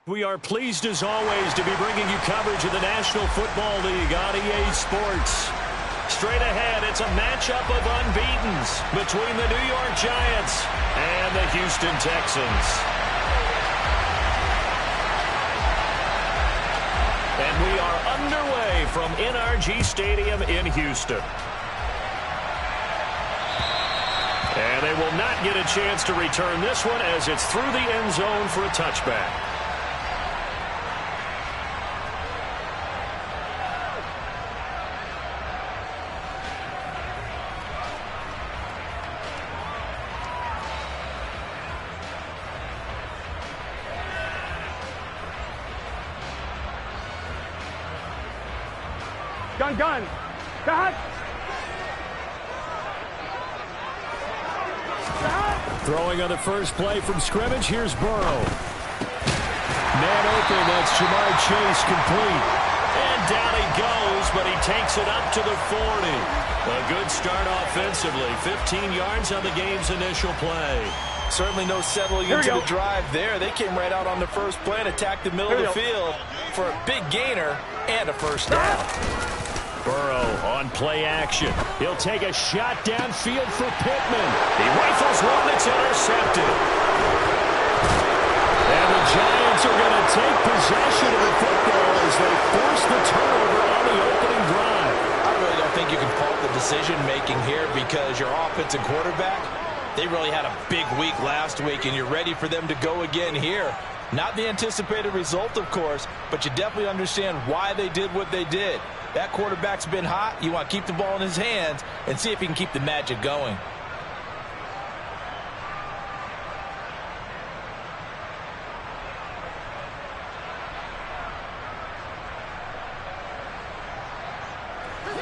We are pleased as always to be bringing you coverage of the National Football League on EA Sports. Straight ahead, it's a matchup of unbeatens between the New York Giants and the Houston Texans. And we are underway from NRG Stadium in Houston. And they will not get a chance to return this one as it's through the end zone for a touchback. Gun. Cut. Throwing on the first play from scrimmage. Here's Burrow. Man open. That's Jamar Chase complete. And down he goes, but he takes it up to the 40. A good start offensively. 15 yards on the game's initial play. Certainly no settling into the drive there. They came right out on the first play and attacked the middle of the field for a big gainer and a first down. Burrow on play action. He'll take a shot downfield for Pittman. He rifles one that's intercepted. And the Giants are going to take possession of the football as they force the turnover on the opening drive. I really don't think you can fault the decision-making here because your offensive quarterback, they really had a big week last week, and you're ready for them to go again here. Not the anticipated result, of course, but you definitely understand why they did what they did. That quarterback's been hot. You want to keep the ball in his hands and see if he can keep the magic going.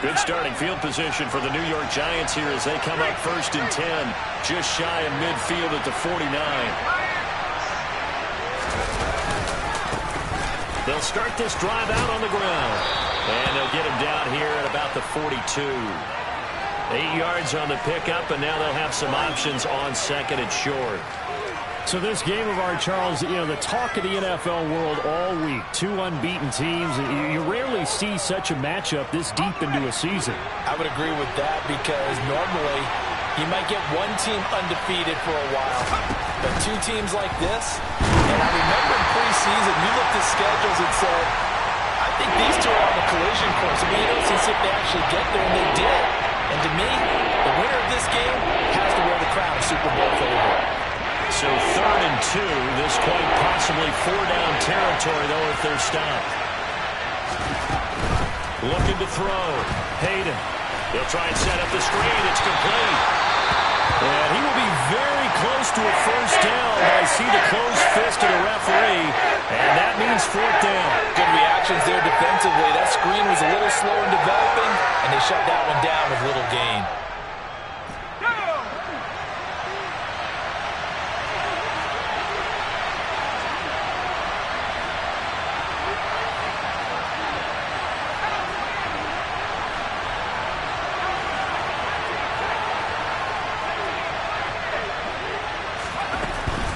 Good starting field position for the New York Giants here as they come up 1st and 10, just shy of midfield at the 49. They'll start this drive out on the ground. And they'll get him down here at about the 42. 8 yards on the pickup, and now they'll have some options on 2nd and short. So this game of ours, Charles, you know, the talk of the NFL world all week. 2 unbeaten teams. You rarely see such a matchup this deep into a season. I would agree with that because normally you might get one team undefeated for a while. But 2 teams like this, and I remember in preseason, you looked at schedules and said, I think these 2 are on the collision course. I mean, you don't see if they actually get there, and they did. And to me, the winner of this game has to wear the crown of Super Bowl favorite. So 3rd and 2, this quite possibly 4-down territory, though, if they're stopped. Looking to throw. Hayden. He'll try and set up the screen. It's complete. And he will be very close to a first down. I see the closed fist of the referee, and that means 4th down. Good reactions there defensively. That screen was a little slow in developing, and they shut that one down with little gain.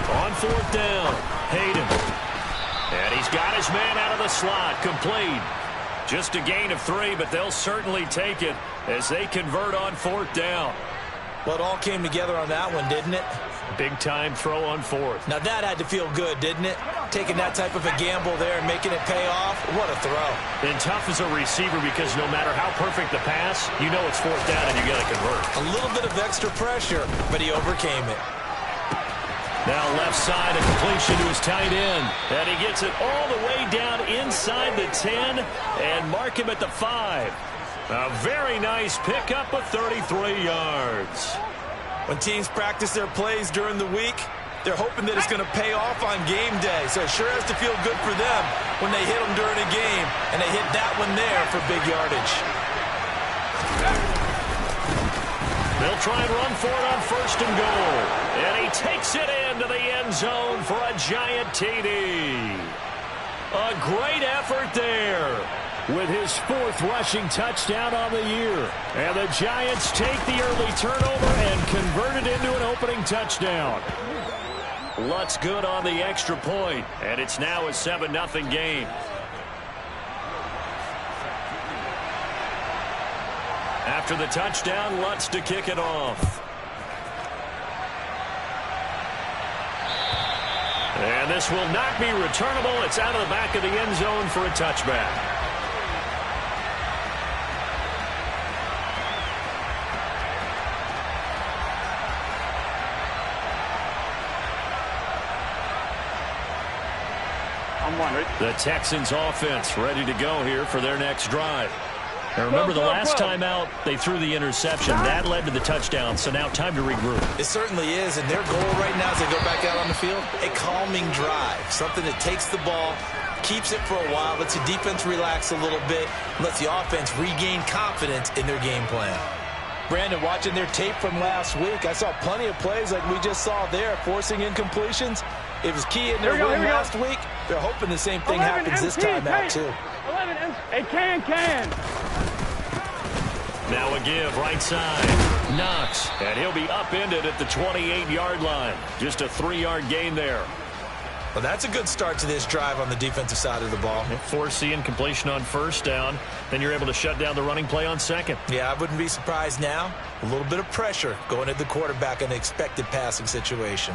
On 4th down, Hayden. And he's got his man out of the slot, complete. Just a gain of 3, but they'll certainly take it as they convert on 4th down. Well, it all came together on that one, didn't it? Big-time throw on 4th. Now that had to feel good, didn't it? Taking that type of a gamble there and making it pay off. What a throw. And tough as a receiver because no matter how perfect the pass, you know it's 4th down and you got to convert. A little bit of extra pressure, but he overcame it. Now left side, a completion to his tight end. And he gets it all the way down inside the 10 and mark him at the 5. A very nice pickup of 33 yards. When teams practice their plays during the week, they're hoping that it's going to pay off on game day. So it sure has to feel good for them when they hit them during a game. And they hit that one there for big yardage. They'll try and run for it on 1st and goal. And he takes it into the end zone for a Giant TD. A great effort there with his 4th rushing touchdown on the year. And the Giants take the early turnover and convert it into an opening touchdown. Lutz good on the extra point, and it's now a 7-0 game. After the touchdown, Lutz to kick it off. And this will not be returnable. It's out of the back of the end zone for a touchback. The Texans offense ready to go here for their next drive. Now remember, the last time out, they threw the interception. That led to the touchdown, so now time to regroup. It certainly is, and their goal right now as they go back out on the field, a calming drive, something that takes the ball, keeps it for a while, lets the defense relax a little bit, lets the offense regain confidence in their game plan. Brandon, watching their tape from last week, I saw plenty of plays like we just saw there, forcing incompletions. It was key in their win last week. They're hoping the same thing happens this time out, too. 11 a can. Now a give, right side. Knox, and he'll be upended at the 28-yard line. Just a 3-yard gain there. Well, that's a good start to this drive on the defensive side of the ball. Force the incompletion on first down. Then you're able to shut down the running play on second. Yeah, I wouldn't be surprised now. A little bit of pressure going at the quarterback in an expected passing situation.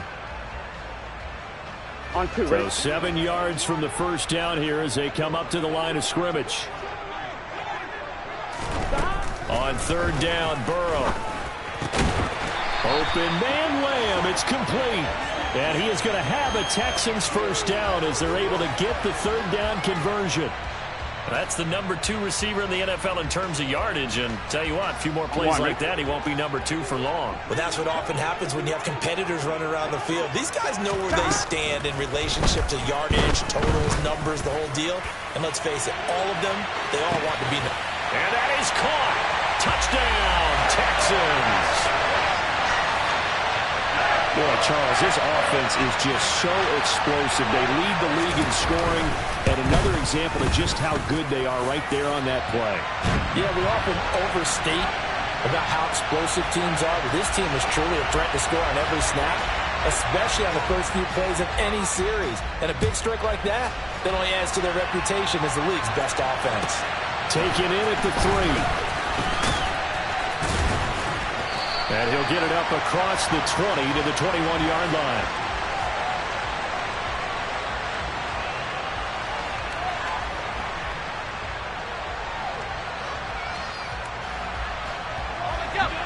On 2, so 7 yards from the first down here as they come up to the line of scrimmage. On third down, Burrow. Open man, Lamb. It's complete. And he is going to have a Texans first down as they're able to get the third down conversion. That's the number 2 receiver in the NFL in terms of yardage. And tell you what, a few more plays like that, he won't be number 2 for long. Well, that's what often happens when you have competitors running around the field. These guys know where they stand in relationship to yardage, totals, numbers, the whole deal. And let's face it, all of them, they all want to be there. And that is caught. Touchdown, Texans. Boy, Charles, this offense is just so explosive. They lead the league in scoring, and another example of just how good they are right there on that play. Yeah, we often overstate about how explosive teams are, but this team is truly a threat to score on every snap, especially on the first few plays of any series. And a big strike like that only adds to their reputation as the league's best offense. Taken in at the 3. And he'll get it up across the 20 to the 21-yard line.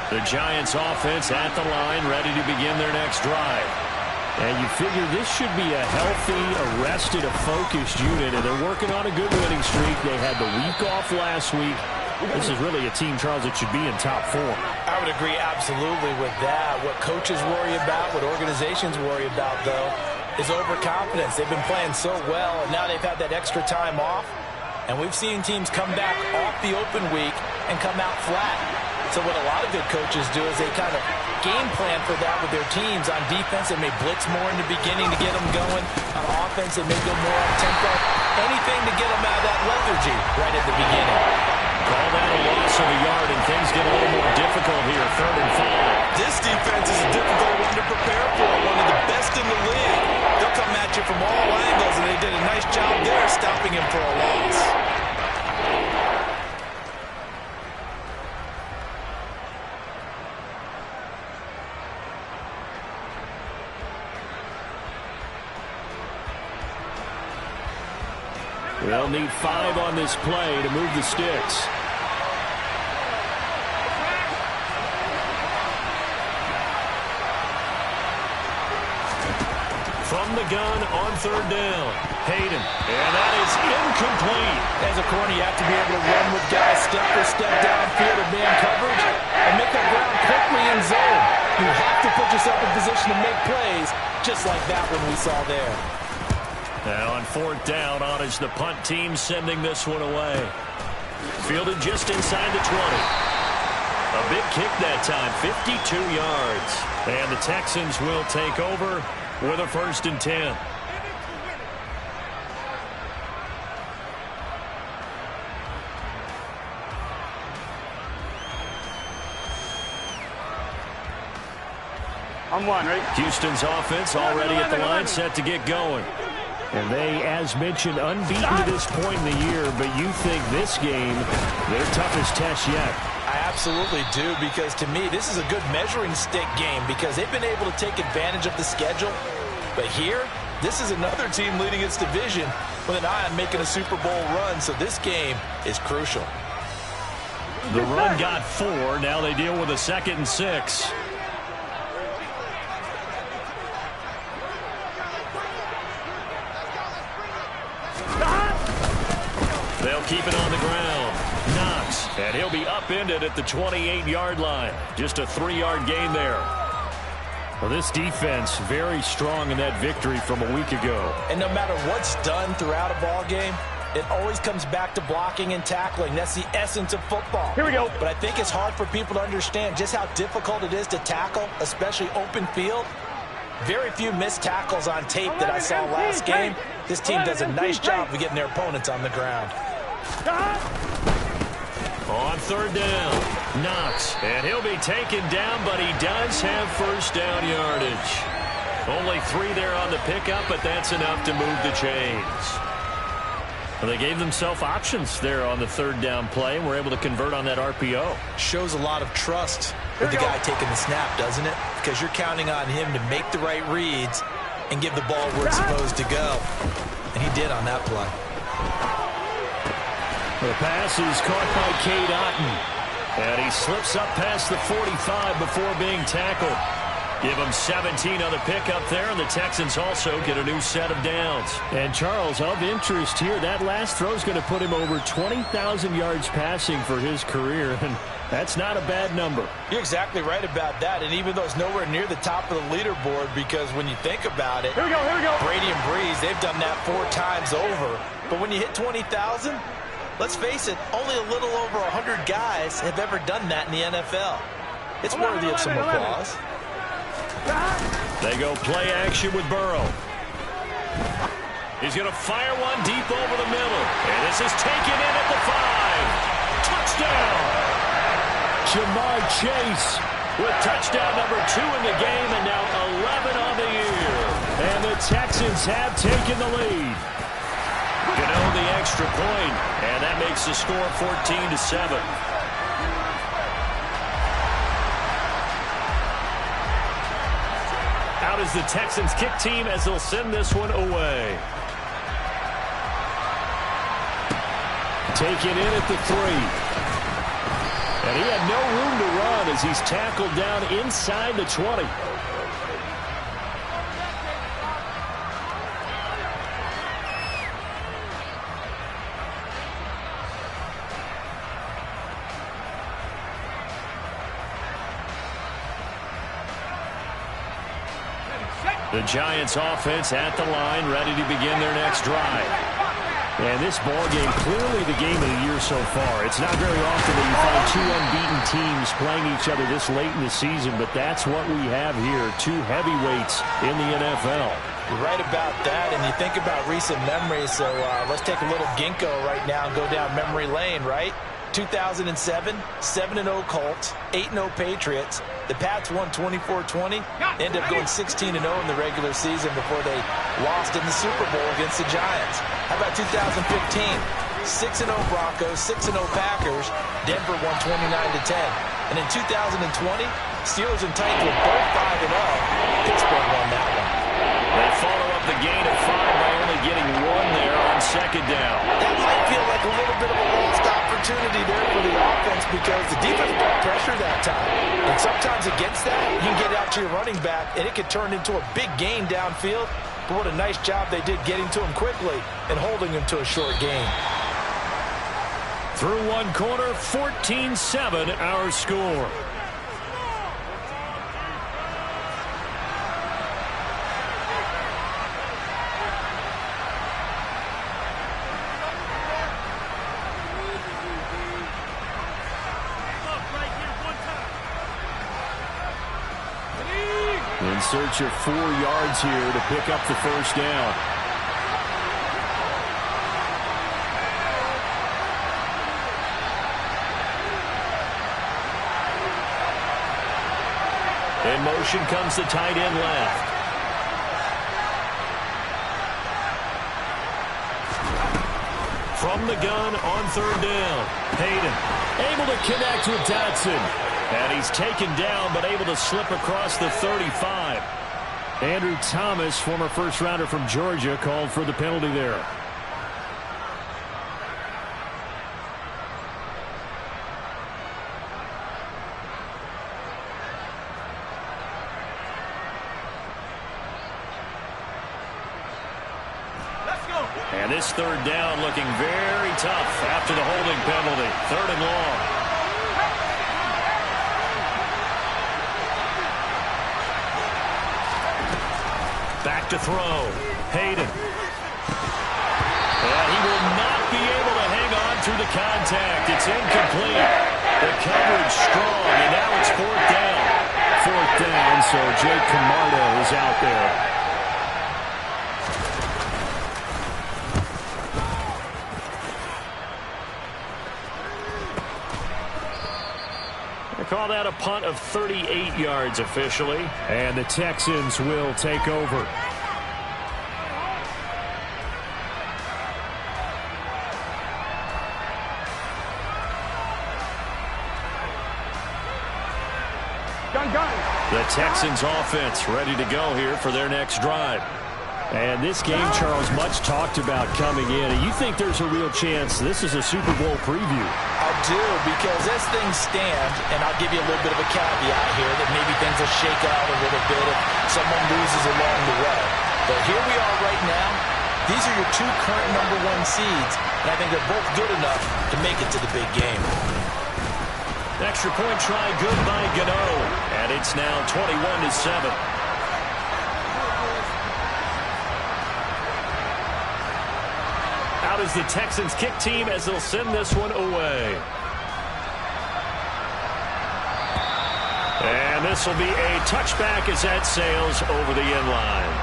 The Giants offense at the line, ready to begin their next drive. And you figure this should be a healthy, arrested, a focused unit, and they're working on a good winning streak. They had the week off last week. This is really a team, Charles, that should be in top 4. I would agree absolutely with that. What coaches worry about, what organizations worry about, though, is overconfidence. They've been playing so well, and now they've had that extra time off. And we've seen teams come back off the open week and come out flat. So what a lot of good coaches do is they kind of game plan for that with their teams. On defense, they may blitz more in the beginning to get them going. On offense, they may go more up tempo. Anything to get them out of that lethargy right at the beginning. Call that a loss of a yard, and things get a little more difficult here, 3rd and 5. This defense is a difficult one to prepare for, one of the best in the league. They'll come at you from all angles, and they did a nice job there stopping him for a loss. They'll need 5 on this play to move the sticks. From the gun on 3rd down. Hayden. And that is incomplete. As a corner, you have to be able to run with guys step for step downfield in man coverage and make that ground quickly in zone. You have to put yourself in position to make plays just like that one we saw there. Now on 4th down, on is the punt team sending this one away. Fielded just inside the 20. A big kick that time, 52 yards. And the Texans will take over with a 1st and 10. I'm one, right? Houston's offense already at the line, set to get going. And they, as mentioned, unbeaten to this point in the year, but you think this game, their toughest test yet. I absolutely do, because to me, this is a good measuring stick game because they've been able to take advantage of the schedule. But here, this is another team leading its division with an eye on making a Super Bowl run, so this game is crucial. The run got 4. Now they deal with a 2nd and 6. They'll keep it on the ground. Knox, and he'll be upended at the 28-yard line. Just a 3-yard gain there. Well, this defense very strong in that victory from a week ago. And no matter what's done throughout a ball game, it always comes back to blocking and tackling. That's the essence of football. Here we go. But I think it's hard for people to understand just how difficult it is to tackle, especially open field. Very few missed tackles on tape that I saw last game. This team does a nice job of getting their opponents on the ground. On 3rd down, Knox, and he'll be taken down, but he does have first down yardage. Only 3 there on the pickup, but that's enough to move the chains. Well, they gave themselves options there on the 3rd down play, and were able to convert on that RPO. Shows a lot of trust with the guy taking the snap, doesn't it? Because you're counting on him to make the right reads and give the ball where it's supposed to go. And he did on that play. The pass is caught by Cade Otton. And he slips up past the 45 before being tackled. Give him 17 on the pickup there, and the Texans also get a new set of downs. And Charles, of interest here, that last throw is going to put him over 20,000 yards passing for his career, and that's not a bad number. You're exactly right about that, and even though it's nowhere near the top of the leaderboard, because when you think about it, Here we go. Brady and Breeze, they've done that 4 times over. But when you hit 20,000, let's face it, only a little over 100 guys have ever done that in the NFL. It's worthy of some applause. They go play action with Burrow. He's going to fire one deep over the middle. And this is taken in at the 5. Touchdown! Jamar Chase with touchdown number 2 in the game, and now 11 on the year. And the Texans have taken the lead. Gano the extra point, and that makes the score 14-7. Out is the Texans kick team as they'll send this one away. Taken in at the 3. And he had no room to run as he's tackled down inside the 20. The Giants offense at the line, ready to begin their next drive. And this ball game, clearly the game of the year so far. It's not very often that you find 2 unbeaten teams playing each other this late in the season, but that's what we have here, 2 heavyweights in the NFL. You're right about that, and you think about recent memories, so let's take a little ginkgo right now and go down memory lane, right? 2007, 7-0 Colts, 8-0 Patriots. The Pats won 24-20, ended up going 16-0 in the regular season before they lost in the Super Bowl against the Giants. How about 2015? 6-0 Broncos, 6-0 Packers. Denver won 29-10. And in 2020, Steelers and Titans were both 5-0. Pittsburgh won that one. They follow up the gain of 5 by only getting 1 there on 2nd down. That might feel like a little bit of a lost opportunity there for the offense because the defense brought pressure that time. And sometimes against that, you can get out to your running back, and it could turn into a big gain downfield. But what a nice job they did getting to him quickly and holding him to a short gain. Through one quarter, 14-7 our score. In search of 4 yards here to pick up the first down. In motion comes the tight end left. From the gun on third down. Hayden able to connect with Dotson. And he's taken down but able to slip across the 35. Andrew Thomas, former first-rounder from Georgia, called for the penalty there. And this third down looking very tough after the holding penalty. Third and long. Back to throw. Hayden. And he will not be able to hang on through the contact. It's incomplete. The coverage strong, and now it's fourth down. Fourth down, so Jake Camardo is out there. Call that a punt of 38 yards officially. And the Texans will take over. The Texans offense ready to go here for their next drive. And this game, Charles, much talked about coming in. And you think there's a real chance this is a Super Bowl preview? I do, because as things stand, and I'll give you a little bit of a caveat here, that maybe things will shake out a little bit if someone loses along the way. But here we are right now. These are your two current #1 seeds, and I think they're both good enough to make it to the big game. Extra point try good by Gano, and it's now 21-7. Out is the Texans kick team as they'll send this one away. And this will be a touchback as that sails over the end line.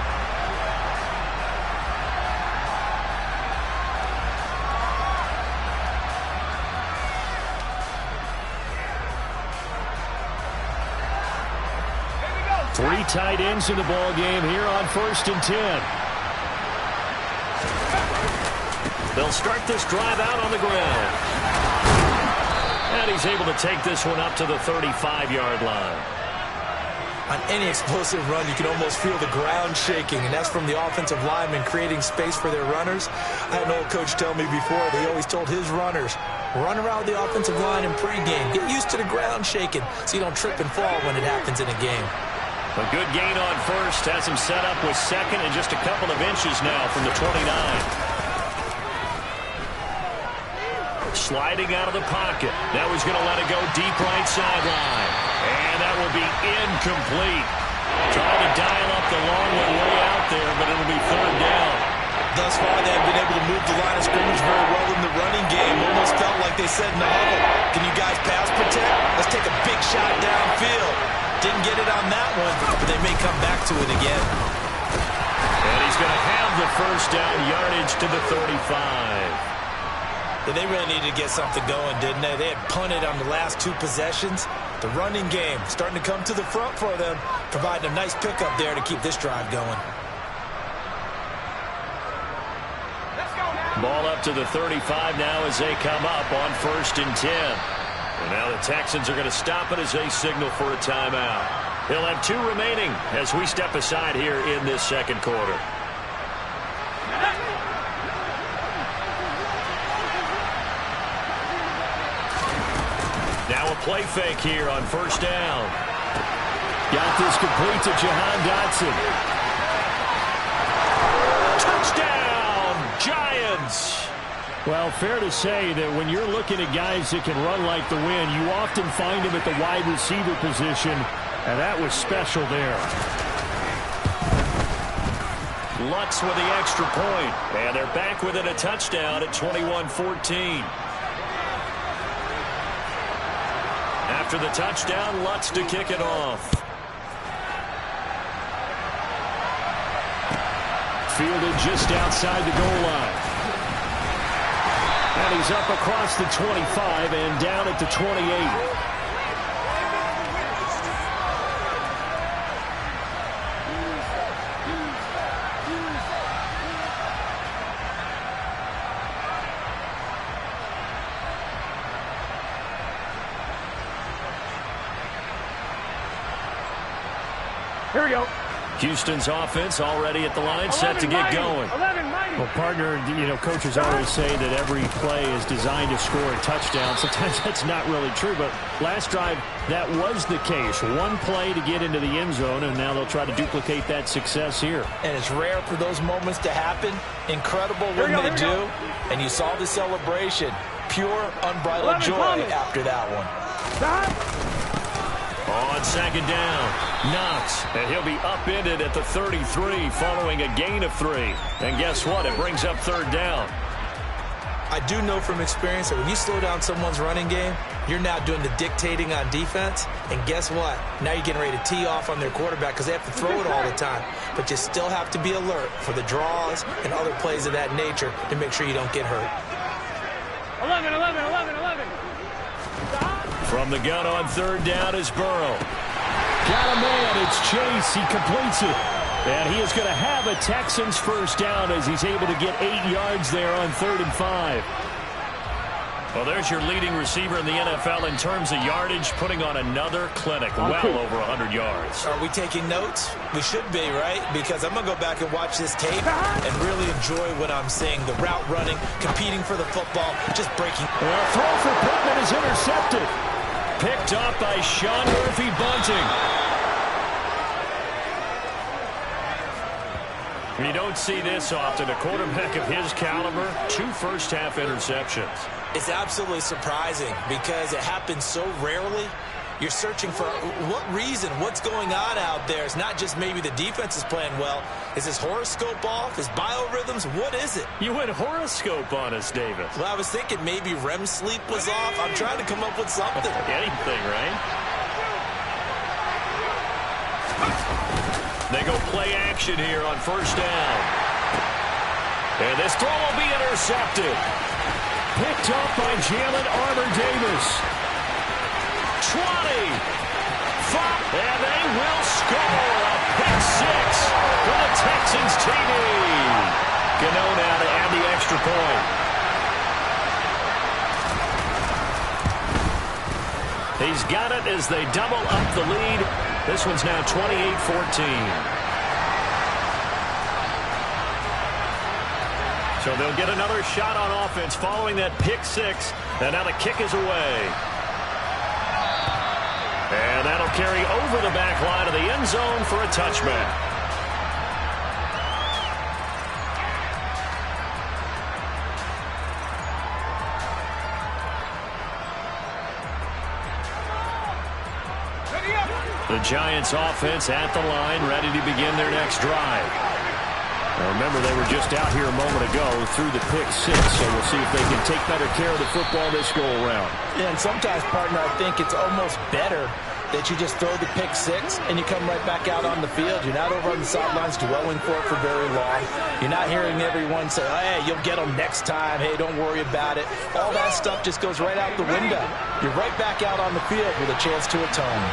Three tight ends in the ball game here on 1st and 10. They'll start this drive out on the ground. And he's able to take this one up to the 35-yard line. On any explosive run, you can almost feel the ground shaking, and that's from the offensive linemen creating space for their runners. I had an old coach tell me before, they always told his runners, run around the offensive line in pregame. Get used to the ground shaking so you don't trip and fall when it happens in a game. A good gain on first has him set up with second and just a couple of inches now from the 29. Sliding out of the pocket. Now he's going to let it go deep right sideline. And that will be incomplete. Trying to dial up the long one way out there, but it'll be third down. Thus far, they have been able to move the line of scrimmage very well in the running game. Almost felt like they said in the huddle, can you guys pass protect? Let's take a big shot downfield. Didn't get it on that one, but they may come back to it again. And he's going to have the first down, yardage to the 35. Yeah, they really needed to get something going, didn't they? They had punted on the last two possessions. The running game starting to come to the front for them, providing a nice pickup there to keep this drive going. Ball up to the 35 now as they come up on 1st and 10. And now the Texans are going to stop it as they signal for a timeout. He'll have 2 remaining as we step aside here in this second quarter. Now a play fake here on 1st down. Got this complete to Jahan Dotson. Touchdown, Giants! Well, fair to say that when you're looking at guys that can run like the wind, you often find them at the wide receiver position, and that was special there. Lutz with the extra point, and they're back within a touchdown at 21-14. After the touchdown, Lutz to kick it off. Fielded just outside the goal line. And he's up across the 25 and down at the 28. Here we go. Houston's offense already at the line, set to get going. 11, mighty. Well, partner, coaches always say that every play is designed to score a touchdown. Sometimes that's not really true, but last drive, that was the case. One play to get into the end zone, and now they'll try to duplicate that success here. And it's rare for those moments to happen. Incredible when they do. And you saw the celebration. Pure, unbridled joy after that one. Stop. On second down, Knox, and he'll be upended at the 33 following a gain of 3. And guess what? It brings up third down. I do know from experience that when you slow down someone's running game, you're now doing the dictating on defense. And guess what? Now you're getting ready to tee off on their quarterback because they have to throw it all the time. But you still have to be alert for the draws and other plays of that nature to make sure you don't get hurt. 11. From the gun on third down is Burrow. Got a man, it's Chase, he completes it. And he is going to have a Texans first down as he's able to get 8 yards there on 3rd and 5. Well, there's your leading receiver in the NFL in terms of yardage, putting on another clinic, well over 100 yards. Are we taking notes? We should be, right? Because I'm going to go back and watch this tape and really enjoy what I'm seeing. The route running, competing for the football, just breaking. Well, throw for Pittman is intercepted. Picked up by Sean Murphy-Bunting. You don't see this often. A quarterback of his caliber, 2 first-half interceptions. It's absolutely surprising because it happens so rarely. You're searching for what reason, what's going on out there. It's not just maybe the defense is playing well. Is his horoscope off? His biorhythms? What is it? You went horoscope on us, Davis. Well, I was thinking maybe REM sleep was off. I'm trying to come up with something. Anything, right? They go play action here on first down. And this throw will be intercepted. Picked up by Jalen Armour-Davis. 20. 5. And they will score a pick 6 for the Texans TD. Ganona to add the extra point. He's got it as they double up the lead. This one's now 28-14. So they'll get another shot on offense following that pick 6. And now the kick is away. And that'll carry over the back line of the end zone for a touchback. The Giants offense at the line, ready to begin their next drive. Now remember, they were just out here a moment ago through the pick 6, so we'll see if they can take better care of the football this go-around. Yeah, and sometimes, partner, I think it's almost better that you just throw the pick 6 and you come right back out on the field. You're not over on the sidelines dwelling for it for very long. You're not hearing everyone say, oh, hey, you'll get them next time. Hey, don't worry about it. All that stuff just goes right out the window. You're right back out on the field with a chance to atone.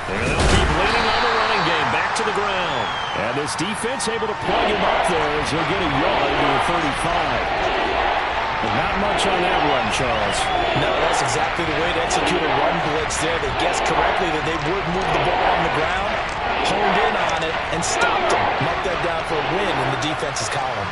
And they'll keep leaning on the running game back to the ground. And this defense able to plug him up there as he'll get a yard to the 35. But not much on that run, Charles. No, that's exactly the way to execute a run blitz there. They guessed correctly that they would move the ball on the ground, honed in on it, and stopped them. Mark that down for a win in the defense's column.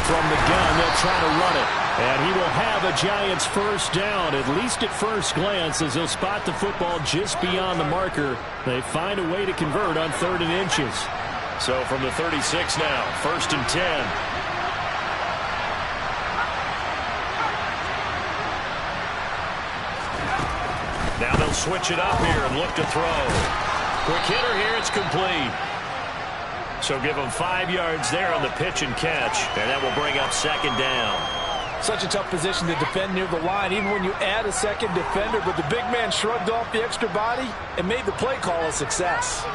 From the gun, they'll try to run it. And he will have a Giants first down, at least at first glance, as he'll spot the football just beyond the marker. They find a way to convert on 3rd and inches. So from the 36 now, 1st and 10. Now they'll switch it up here and look to throw. Quick hitter here, it's complete. So give them 5 yards there on the pitch and catch, and that will bring up 2nd down. Such a tough position to defend near the line, even when you add a second defender, but the big man shrugged off the extra body and made the play call a success.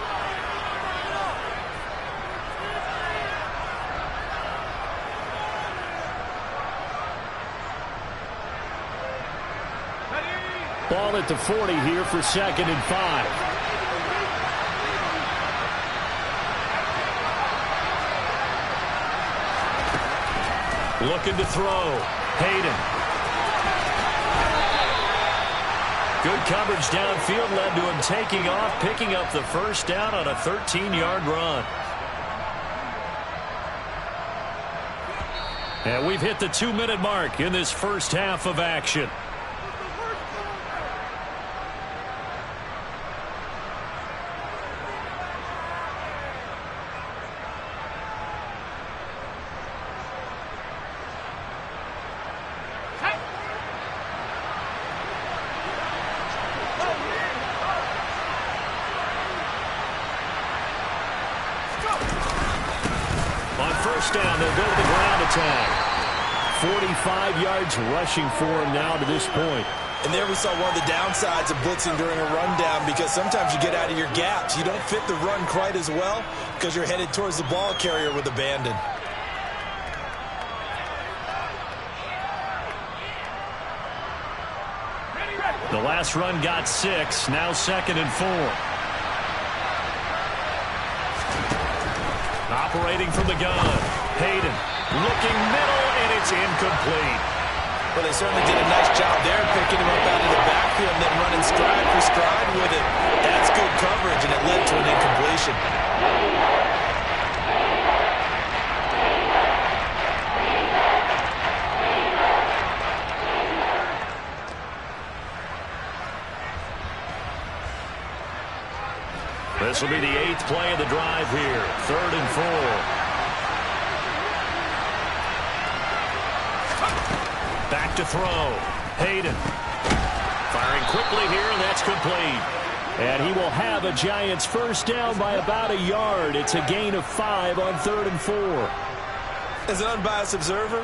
Ball at the 40 here for 2nd and 5. Looking to throw. Hayden. Good coverage downfield led to him taking off, picking up the first down on a 13-yard run. And we've hit the 2-minute mark in this first half of action. Down, they'll go to the ground attack. 45 yards rushing for him now to this point. And there we saw one of the downsides of blitzing during a rundown, because sometimes you get out of your gaps. You don't fit the run quite as well because you're headed towards the ball carrier with abandon. The last run got 6, now 2nd and 4. Operating from the gun. Hayden looking middle, and it's incomplete. Well, they certainly did a nice job there picking him up out of the backfield and then running stride for stride with it. That's good coverage, and it led to an incompletion. This will be the 8th play of the drive here. 3rd and 4. Back to throw. Hayden. Firing quickly here, and that's complete. And he will have a Giants first down by about a yard. It's a gain of 5 on 3rd and 4. As an unbiased observer,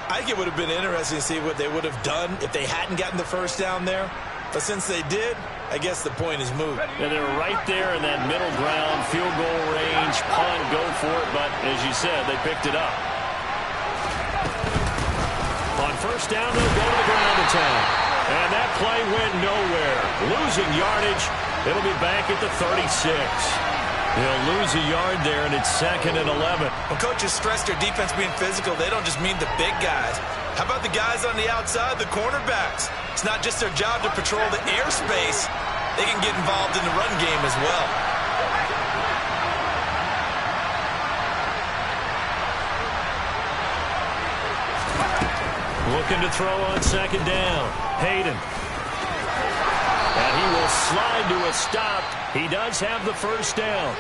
I think it would have been interesting to see what they would have done if they hadn't gotten the first down there. But since they did, I guess the point is moot. And they're right there in that middle ground, field goal range, punt, go for it. But as you said, they picked it up. On first down, they'll go to the ground attack. And that play went nowhere. Losing yardage. It'll be back at the 36. They'll lose a yard there, and it's 2nd and 11. When coaches stress their defense being physical, they don't just mean the big guys. How about the guys on the outside, the cornerbacks? It's not just their job to patrol the airspace. They can get involved in the run game as well. Looking to throw on 2nd down. Hayden. And he will slide to a stop. He does have the first down.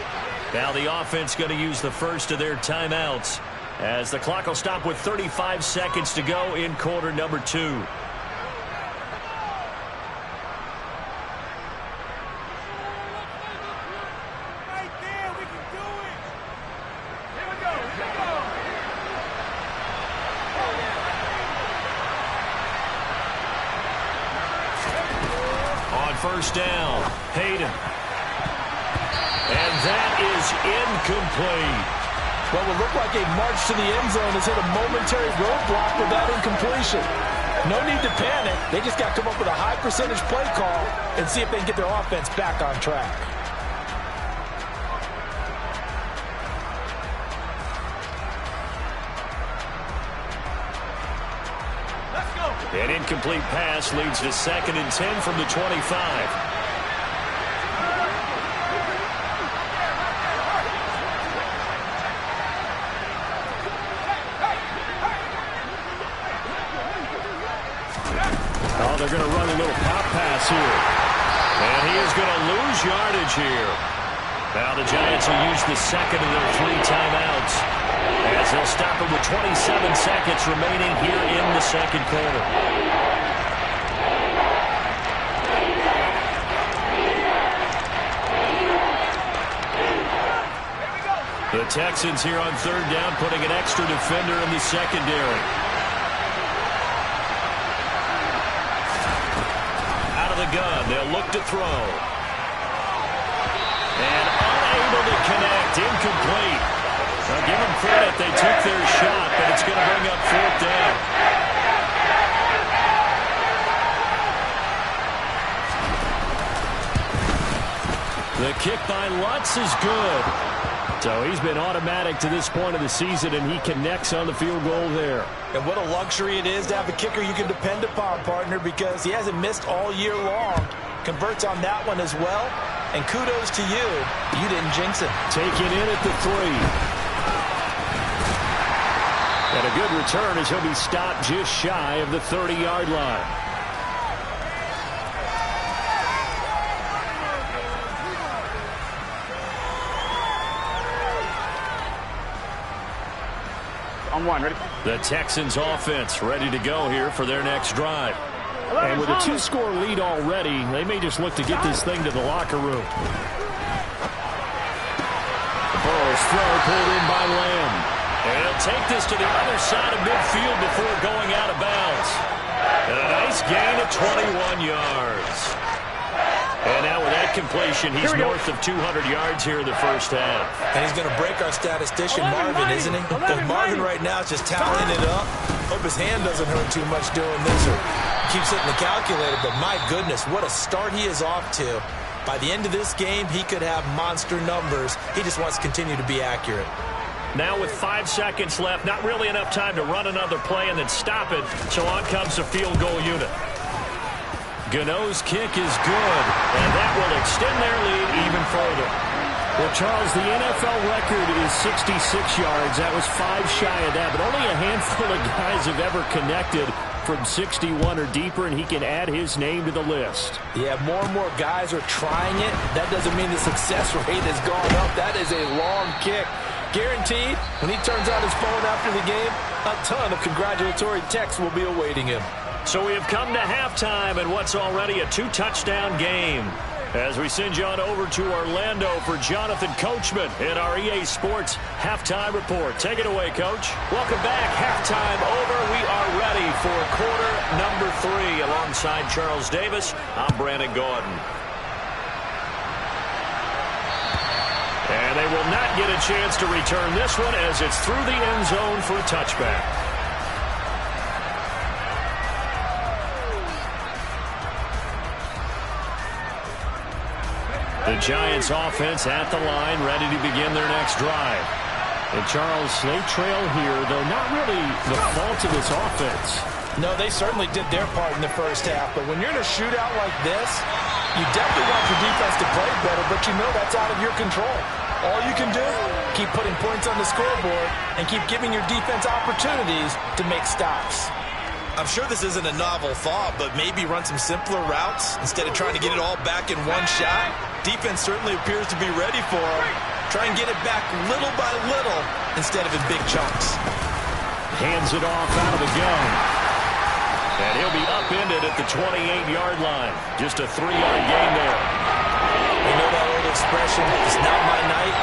Now the offense going to use the first of their timeouts, as the clock will stop with 35 seconds to go in quarter number 2. First down, Hayden. And that is incomplete. Well, it looked like a march to the end zone has hit a momentary roadblock with that incompletion. No need to panic. They just got to come up with a high percentage play call and see if they can get their offense back on track. An incomplete pass leads to 2nd and 10 from the 25. Oh, they're going to run a little pop pass here. And he is going to lose yardage here. Now the Giants will use the 2nd of their 3 timeouts, as they'll stop it with 27 seconds remaining here in the 2nd quarter. The Texans here on 3rd down, putting an extra defender in the secondary. Out of the gun, they'll look to throw. And unable to connect, incomplete. Now give them credit, they took their shot, but it's going to bring up 4th down. The kick by Lutz is good. So he's been automatic to this point of the season, and he connects on the field goal there. And what a luxury it is to have a kicker you can depend upon, partner, because he hasn't missed all year long. Converts on that one as well. And kudos to you. You didn't jinx it. Taken in at the 3. And a good return as he'll be stopped just shy of the 30-yard line. On one, ready? The Texans offense ready to go here for their next drive. And with a 2-score lead already, they may just look to get this thing to the locker room. Burrow's throw pulled in by Lamb. And he'll take this to the other side of midfield before going out of bounds. And a nice gain of 21 yards. And now with that completion, he's north of 200 yards here in the first half. And he's going to break our statistician, Marvin, isn't he? Because Marvin right now is just tallying it up. Hope his hand doesn't hurt too much doing this or keeps hitting the calculator. But my goodness, what a start he is off to. By the end of this game, he could have monster numbers. He just wants to continue to be accurate. Now with 5 seconds left, not really enough time to run another play and then stop it. So on comes the field goal unit. Gano's kick is good, and that will extend their lead even further. Well, Charles, the NFL record is 66 yards. That was 5 shy of that, but only a handful of guys have ever connected from 61 or deeper, and he can add his name to the list. Yeah, more and more guys are trying it. That doesn't mean the success rate has gone up. That is a long kick. Guaranteed, when he turns out his phone after the game, a ton of congratulatory texts will be awaiting him. So we have come to halftime in what's already a 2-touchdown game. As we send you on over to Orlando for Jonathan Coachman in our EA Sports Halftime Report. Take it away, Coach. Welcome back. Halftime over. We are ready for quarter number 3. Alongside Charles Davis, I'm Brandon Gordon. And they will not get a chance to return this one as it's through the end zone for a touchback. The Giants offense at the line, ready to begin their next drive. And Charles, they trail here, though not really the fault of this offense. No, they certainly did their part in the first half. But when you're in a shootout like this, you definitely want your defense to play better, but you know that's out of your control. All you can do, keep putting points on the scoreboard and keep giving your defense opportunities to make stops. I'm sure this isn't a novel thought, but maybe run some simpler routes instead of trying to get it all back in one shot. Defense certainly appears to be ready for him. Try and get it back little by little instead of in big chunks. Hands it off out of the gun. And he'll be upended at the 28-yard line. Just a 3-yard gain there. You know that old expression, it's not my night?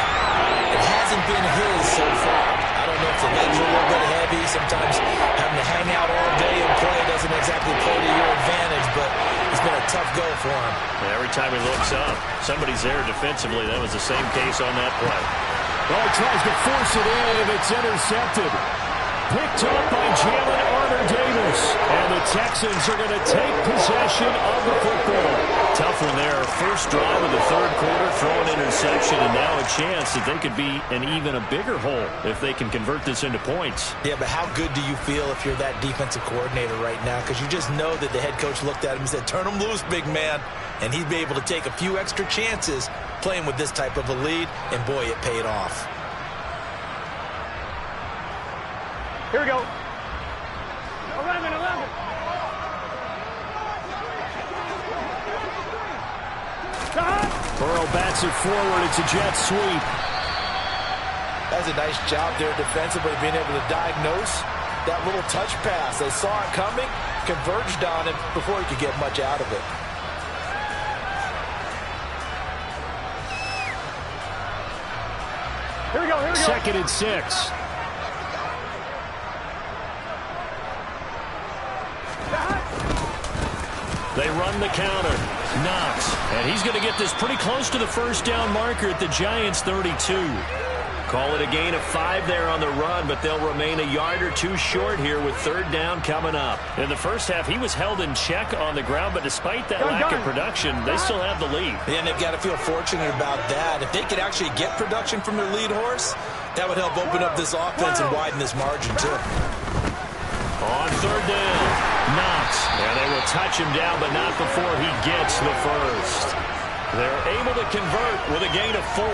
It hasn't been his so far. I don't know if the legs are a little bit heavy. Sometimes having to hang out all day and play doesn't exactly play to your advantage, but it's been a tough go for him. Every time he looks up, somebody's there defensively. That was the same case on that play. Well, he tries to force it in, and it's intercepted. Picked up by Jalen Armour-Davis. And the Texans are going to take possession of the football. Tough one there. First drive of the third quarter, throw an interception, and now a chance that they could be in even a bigger hole if they can convert this into points. Yeah, but how good do you feel if you're that defensive coordinator right now? Because you just know that the head coach looked at him and said, turn him loose, big man. And he'd be able to take a few extra chances playing with this type of a lead, and boy, it paid off. Here we go. 11. Burrow bats it forward. It's a jet sweep. That's a nice job there defensively, being able to diagnose that little touch pass. They saw it coming, converged on it before he could get much out of it. Here we go. 2nd and 6. They run the counter. Knox. And he's going to get this pretty close to the first down marker at the Giants' 32. Call it a gain of 5 there on the run, but they'll remain a yard or 2 short here with third down coming up. In the first half, he was held in check on the ground, but despite that lack of production, they still have the lead. And they've got to feel fortunate about that. If they could actually get production from their lead horse, that would help open up this offense and widen this margin too. On third down, Knox. And they will touch him down, but not before he gets the first. They're able to convert with a gain of 4.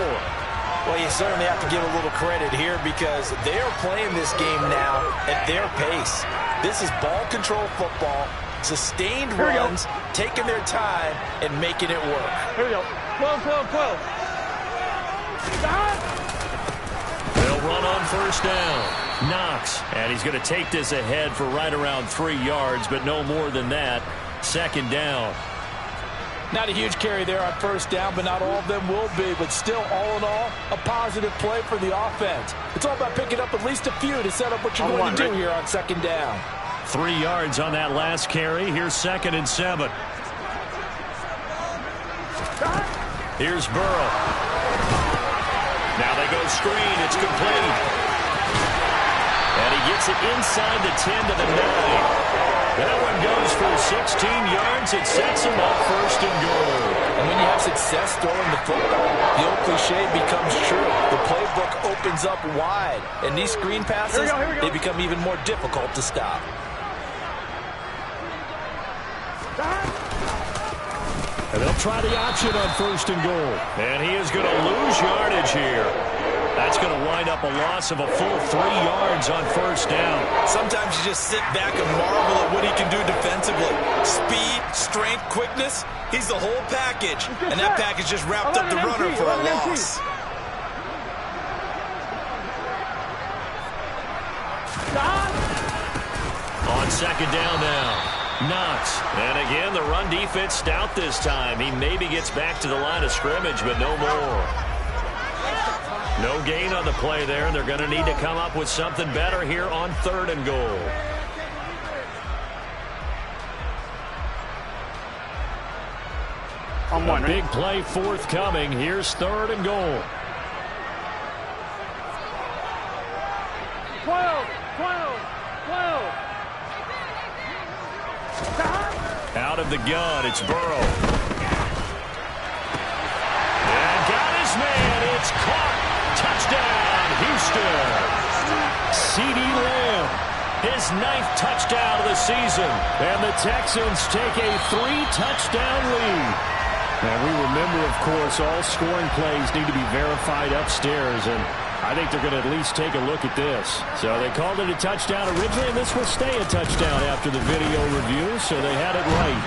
Well, you certainly have to give a little credit here because they are playing this game now at their pace. This is ball control football, sustained runs, taking their time, and making it work. Here we go. 12. They'll run on first down. Knox. And he's going to take this ahead for right around 3 yards, but no more than that. Second down. Not a huge carry there on first down, but not all of them will be. But still, all in all, a positive play for the offense. It's all about picking up at least a few to set up what you're going to do here on second down. 3 yards on that last carry. Here's 2nd and 7. Here's Burrow. Now they go screen. It's complete. And he gets it inside the 10 to the 9. That one goes for 16 yards. It sets him up 1st and goal. And when you have success throwing the football, the old cliche becomes true. The playbook opens up wide. And these screen passes, they become even more difficult to stop. And they'll try the option on 1st and goal. And he is going to lose yardage here. That's going to wind up a loss of a full 3 yards on first down. Sometimes you just sit back and marvel at what he can do defensively. Speed, strength, quickness, he's the whole package. And that package just wrapped up the runner for a loss. On second down now. Knox. And again, the run defense stout this time. He maybe gets back to the line of scrimmage, but no more. No gain on the play there, and they're going to need to come up with something better here on 3rd and goal. A big play forthcoming. Here's 3rd and goal. 12. Out of the gun, it's Burrow. And got his man. It's caught. Touchdown, Houston. C.D. Lamb, his 9th touchdown of the season. And the Texans take a 3-touchdown lead. And we remember, of course, all scoring plays need to be verified upstairs. And I think they're going to at least take a look at this. So they called it a touchdown originally, and this will stay a touchdown after the video review, so they had it right.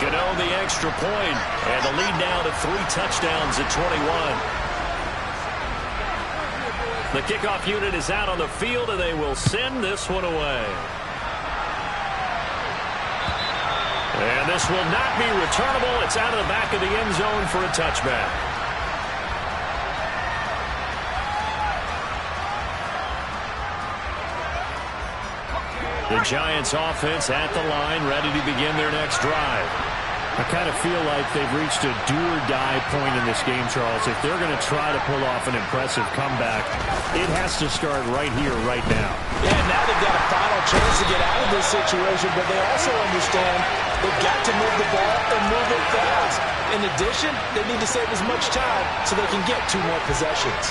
Gano the extra point, and the lead now to 3 touchdowns at 21. The kickoff unit is out on the field, and they will send this one away. And this will not be returnable. It's out of the back of the end zone for a touchback. The Giants offense at the line, ready to begin their next drive. I kind of feel like they've reached a do-or-die point in this game, Charles. If they're going to try to pull off an impressive comeback, it has to start right here, right now. Yeah, now they've got a final chance to get out of this situation, but they also understand they've got to move the ball and move it fast. In addition, they need to save as much time so they can get 2 more possessions.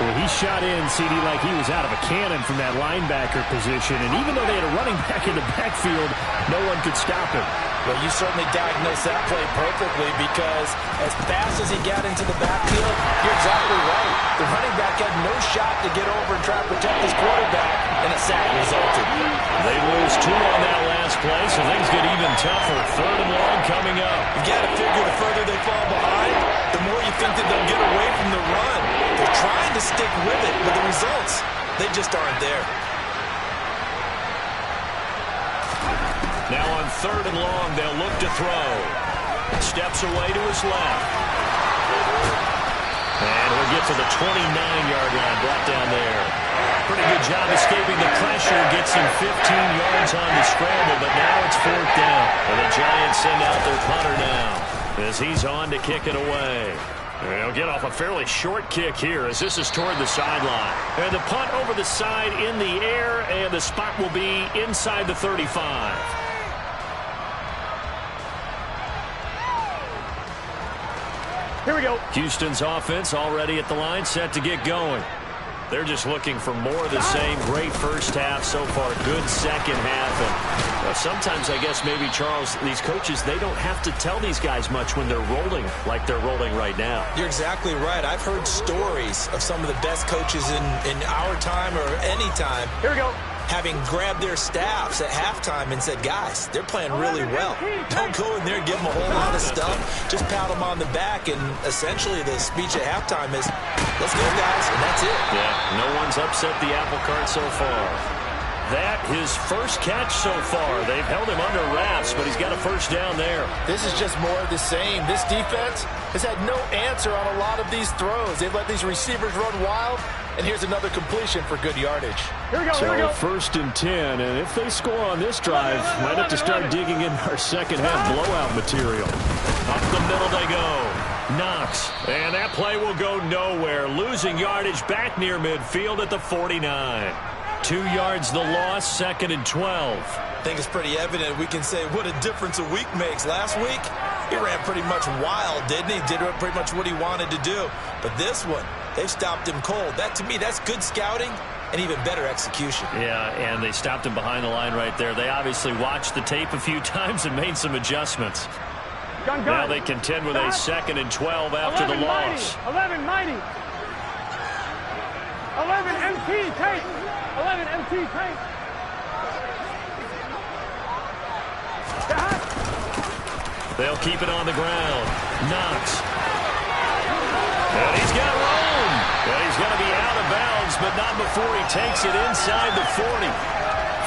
Well, he shot in, CD, like he was out of a cannon from that linebacker position. And even though they had a running back in the backfield, no one could stop him. Well, you certainly diagnosed that play perfectly because as fast as he got into the backfield, you're exactly right. The running back had no shot to get over and try to protect his quarterback, and a sack resulted. They lose 2 on that last play, so things get even tougher. 3rd and long coming up. You got to figure the further they fall behind, the more you think that they'll get away from the run. They're trying to stick with it, but the results, they just aren't there. Now on 3rd and long, they'll look to throw. Steps away to his left. And he'll get to the 29-yard line, brought down there. Pretty good job escaping the pressure. Gets him 15 yards on the scramble, but now it's 4th down. And the Giants send out their punter now as he's on to kick it away. They'll get off a fairly short kick here as this is toward the sideline. And the punt over the side in the air, and the spot will be inside the 35. Here we go. Houston's offense already at the line, set to get going. They're just looking for more of the same. Great first half so far. Good second half. And sometimes, I guess, maybe, Charles, these coaches, they don't have to tell these guys much when they're rolling like they're rolling right now. You're exactly right. I've heard stories of some of the best coaches in our time or any time. Here we go. Having grabbed their staffs at halftime and said, guys, they're playing really well. Don't go in there and give them a whole lot of stuff. Just pat them on the back, and essentially the speech at halftime is, let's go, guys, and that's it. Yeah, no one's upset the apple cart so far. That, his first catch so far. They've held him under wraps, but he's got a first down there. This is just more of the same. This defense has had no answer on a lot of these throws. They've let these receivers run wild, and here's another completion for good yardage. Here we go. So Here we go. 1st and 10, and if they score on this drive, might have to start digging in our second half blowout material. Up the middle they go. Knox, and that play will go nowhere. Losing yardage back near midfield at the 49. 2 yards the loss, 2nd and 12. I think it's pretty evident. We can say what a difference a week makes. Last week, he ran pretty much wild, didn't he? Did pretty much what he wanted to do. But this one, they've stopped him cold. That, to me, that's good scouting and even better execution. Yeah, and they stopped him behind the line right there. They obviously watched the tape a few times and made some adjustments. Gun. Now they contend with a 2nd and 12 after the loss. 11 mighty. 11 MT tape. 11 MT tape. They'll keep it on the ground. Knox. And he's got room. And he's going to be out of bounds, but not before he takes it inside the 40.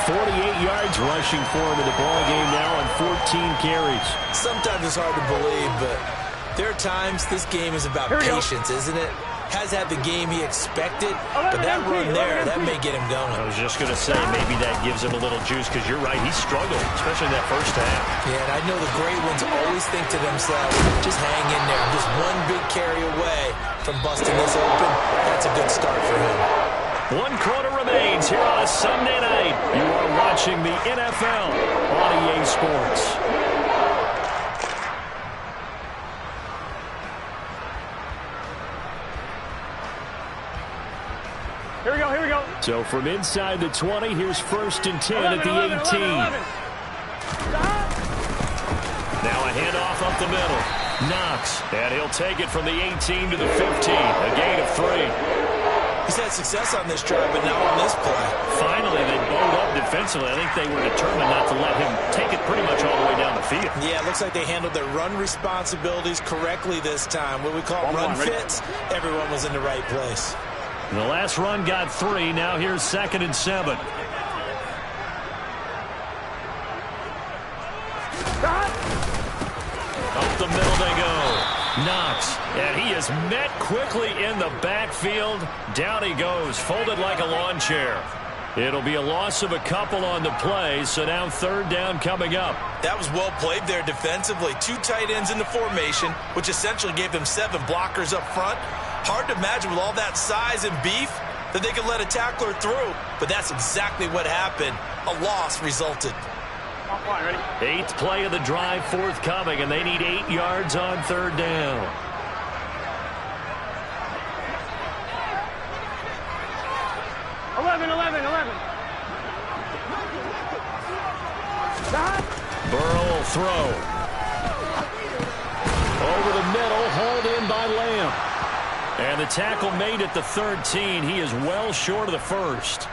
48 yards rushing for him in the ball game now on 14 carries. Sometimes it's hard to believe, but there are times this game is about patience, isn't it? Has had the game he expected, but that run there, that may get him going. I was just going to say, maybe that gives him a little juice, because you're right, he struggled, especially in that first half. Yeah, and I know the great ones always think to themselves, just hang in there. Just one big carry away from busting this open. That's a good start for him. 1 quarter remains here on a Sunday night. You are watching the NFL on EA Sports. Here we go. Here we go. So from inside the 20, here's 1st and 10 11, at the 11, 18. 11. Now a handoff up the middle. Knox, and he'll take it from the 18 to the 15. A gain of 3. He's had success on this drive, but now on this play. Finally, they bowed up defensively. I think they were determined not to let him take it pretty much all the way down the field. Yeah, it looks like they handled their run responsibilities correctly this time. What we call run fits, everyone was in the right place. The last run got 3. Now here's 2nd and 7. Up the middle they go. Knox, and he is met quickly in the backfield. Down he goes, folded like a lawn chair. It'll be a loss of a couple on the play, so now 3rd down coming up. That was well played there defensively. 2 tight ends in the formation, which essentially gave them 7 blockers up front. Hard to imagine with all that size and beef that they could let a tackler through, but that's exactly what happened. A loss resulted. 8th play of the drive forthcoming, and they need 8 yards on 3rd down. Burrow will throw. Over the middle, hauled in by Lamb. And the tackle made at the 13. He is well short of the 1st.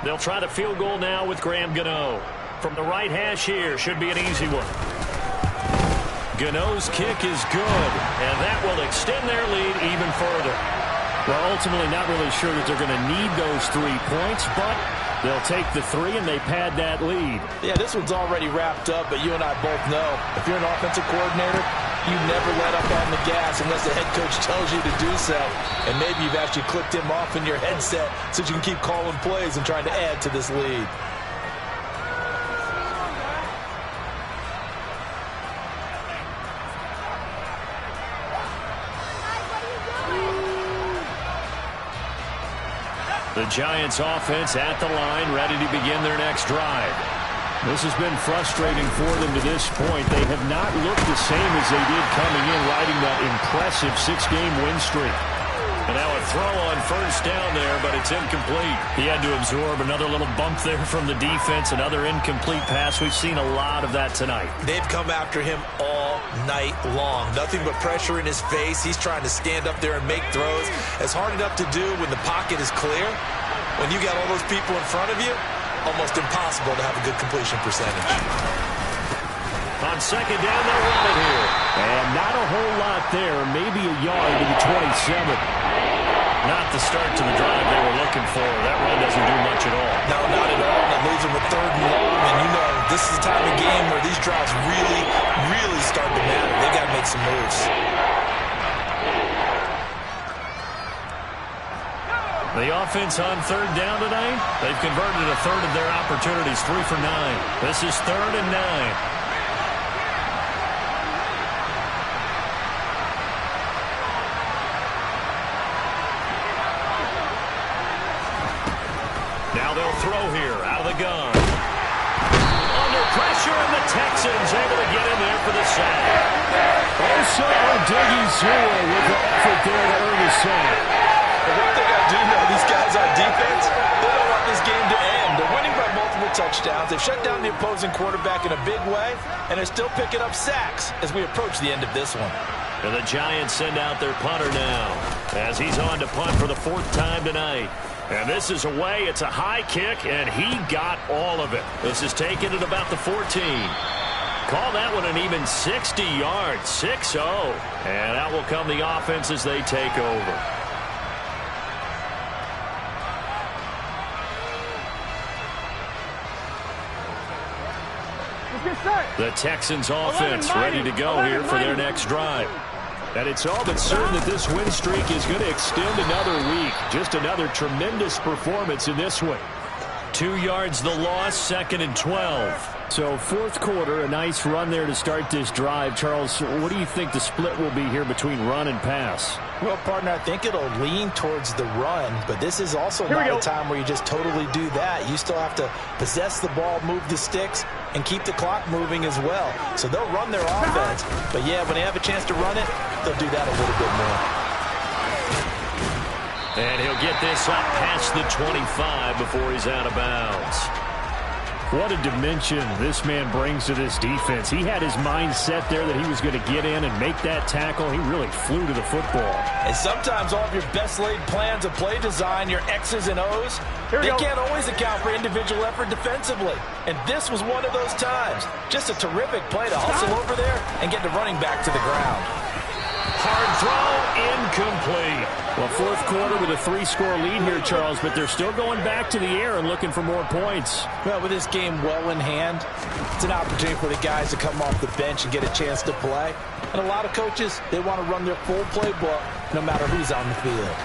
They'll try the field goal now with Graham Gano. From the right hash here, should be an easy one. Gano's kick is good, and that will extend their lead even further. Well, ultimately not really sure that they're going to need those 3 points, but they'll take the 3 and they pad that lead. Yeah, this one's already wrapped up, but you and I both know if you're an offensive coordinator, you never let up on the gas unless the head coach tells you to do so. And maybe you've actually clicked him off in your headset so you can keep calling plays and trying to add to this lead. The Giants offense at the line, ready to begin their next drive. This has been frustrating for them to this point. They have not looked the same as they did coming in, riding that impressive 6-game win streak. And now a throw on first down there, but it's incomplete. He had to absorb another little bump there from the defense, another incomplete pass. We've seen a lot of that tonight. They've come after him all night long. Nothing but pressure in his face. He's trying to stand up there and make throws. It's hard enough to do when the pocket is clear. When you got all those people in front of you, almost impossible to have a good completion percentage. On second down, they'll run it here. And not a whole lot there. Maybe a yard to the 27. Not the start to the drive they were looking for. That run doesn't do much at all. No, not at all. And it leaves them with 3rd and long. And you know, this is the time of game where these drives really, really start to matter. They got to make some moves. The offense on 3rd down tonight, they've converted a third of their opportunities, 3 for 9. This is 3rd and 9. Now they'll throw here, out of the gun. Under pressure, and the Texans able to get in there for the sack. Also, digging through with the effort there to earn the sack. The one thing I do know, these guys on defense, they don't want this game to end. They're winning by multiple touchdowns. They've shut down the opposing quarterback in a big way, and they're still picking up sacks as we approach the end of this one. And the Giants send out their punter now as he's on to punt for the 4th time tonight. And this is away. It's a high kick, and he got all of it. This is taken at about the 14. Call that one an even 60 yards, 6-0. And out will come the offense as they take over. The Texans offense ready to go here for their next drive. And it's all but certain that this win streak is going to extend another week. Just another tremendous performance in this one. 2 yards the loss, 2nd and 12. So 4th quarter, a nice run there to start this drive. Charles, what do you think the split will be here between run and pass? Well, partner, I think it'll lean towards the run, but this is also not a time where you just totally do that. You still have to possess the ball, move the sticks, and keep the clock moving as well. So they'll run their offense, but yeah, when they have a chance to run it, they'll do that a little bit more. And he'll get this up past the 25 before he's out of bounds. What a dimension this man brings to this defense. He had his mind set there that he was going to get in and make that tackle. He really flew to the football. And sometimes all of your best laid plans of play design, your X's and O's, they can't always account for individual effort defensively. And this was one of those times. Just a terrific play to hustle over there and get the running back to the ground. Hard throw, incomplete. Well, 4th quarter with a 3-score lead here, Charles, but they're still going back to the air and looking for more points. Well, with this game well in hand, it's an opportunity for the guys to come off the bench and get a chance to play. And a lot of coaches, they want to run their full playbook no matter who's on the field.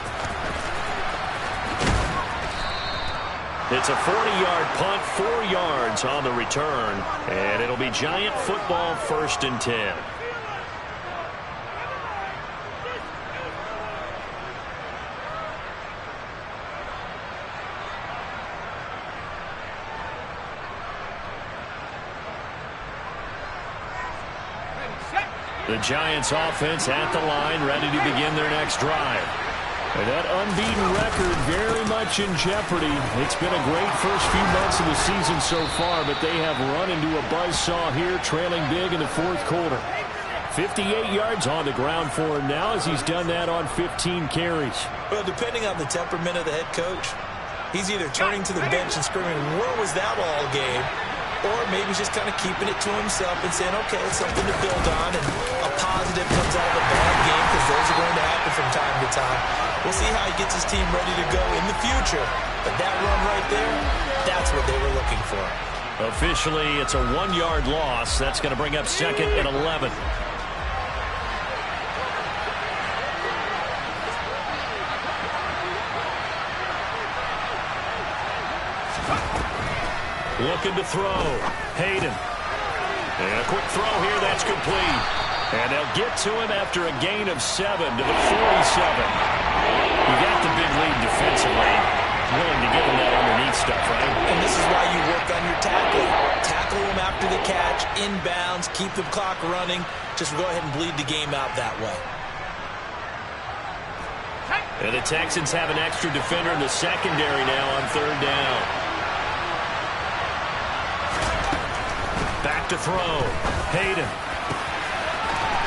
It's a 40-yard punt, 4 yards on the return, and it'll be Giant football, 1st and 10. The Giants offense at the line, ready to begin their next drive. And that unbeaten record very much in jeopardy. It's been a great first few months of the season so far, but they have run into a buzzsaw here, trailing big in the 4th quarter. 58 yards on the ground for him now as he's done that on 15 carries. Well, depending on the temperament of the head coach, he's either turning to the bench and screaming, "Where was that all game?" Or maybe he's just kind of keeping it to himself and saying, okay, it's something to build on, and a positive comes out of a bad game because those are going to happen from time to time. We'll see how he gets his team ready to go in the future. But that run right there, that's what they were looking for. Officially, it's a 1-yard loss. That's going to bring up 2nd and 11. Looking to throw. Hayden. And a quick throw here. That's complete. And they'll get to him after a gain of 7 to the 47. You got the big lead defensively. willing to give him that underneath stuff, right? And this is why you work on your tackling. Tackle them after the catch, inbounds, keep the clock running. Just go ahead and bleed the game out that way. And the Texans have an extra defender in the secondary now on third down. Back to throw. Hayden.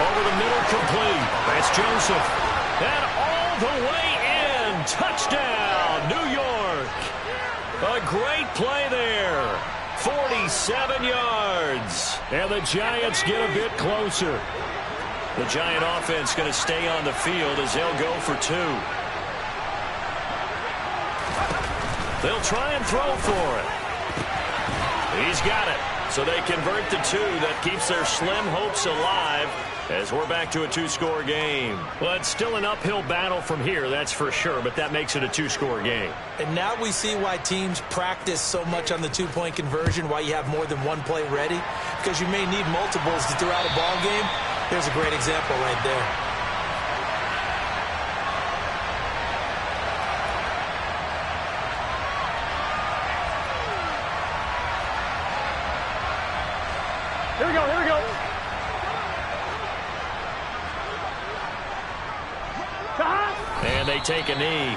Over the middle, complete. That's Joseph. And all the way in. Touchdown, New York. A great play there. 47 yards. And the Giants get a bit closer. The Giant offense going to stay on the field as they'll go for 2. They'll try and throw for it. He's got it. So they convert the 2. That keeps their slim hopes alive as we're back to a 2-score game. Well, it's still an uphill battle from here, that's for sure, but that makes it a 2-score game. And now we see why teams practice so much on the 2-point conversion, why you have more than one play ready, because you may need multiples to throw out a ball game. Here's a great example right there. Here we go, here we go. And they take a knee.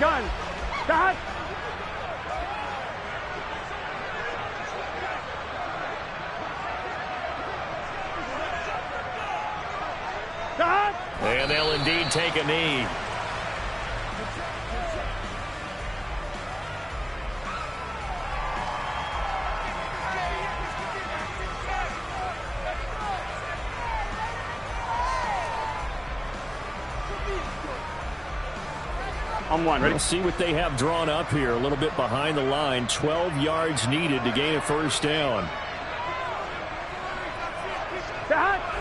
Gun. Cut. Cut. And they'll indeed take a knee. I'm one. Ready? We'll see what they have drawn up here. A little bit behind the line. 12 yards needed to gain a first down.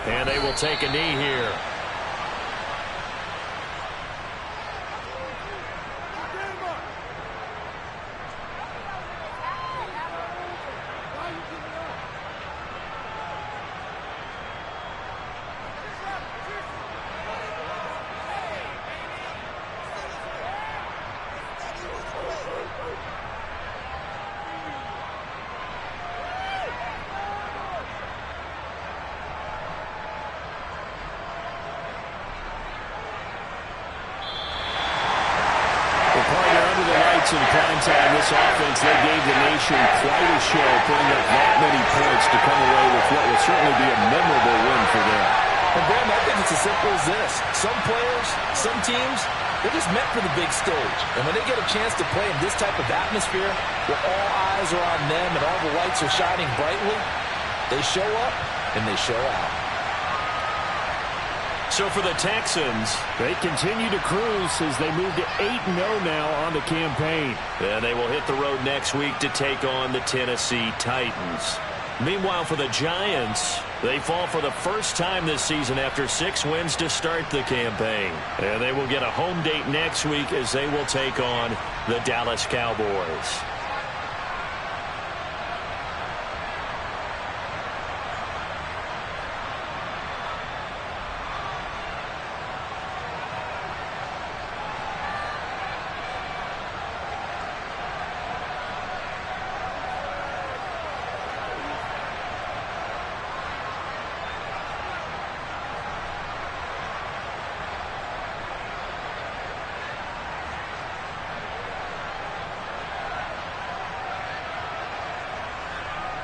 And they will take a knee here. In prime time, this offense, they gave the nation quite a show, putting up that many points to come away with what will certainly be a memorable win for them. And Graham, I think it's as simple as this. Some players, some teams, they're just meant for the big stage. And when they get a chance to play in this type of atmosphere, where all eyes are on them and all the lights are shining brightly, they show up and they show out. So for the Texans, they continue to cruise as they move to 8-0 now on the campaign. And they will hit the road next week to take on the Tennessee Titans. Meanwhile, for the Giants, they fall for the first time this season after 6 wins to start the campaign. And they will get a home date next week as they will take on the Dallas Cowboys.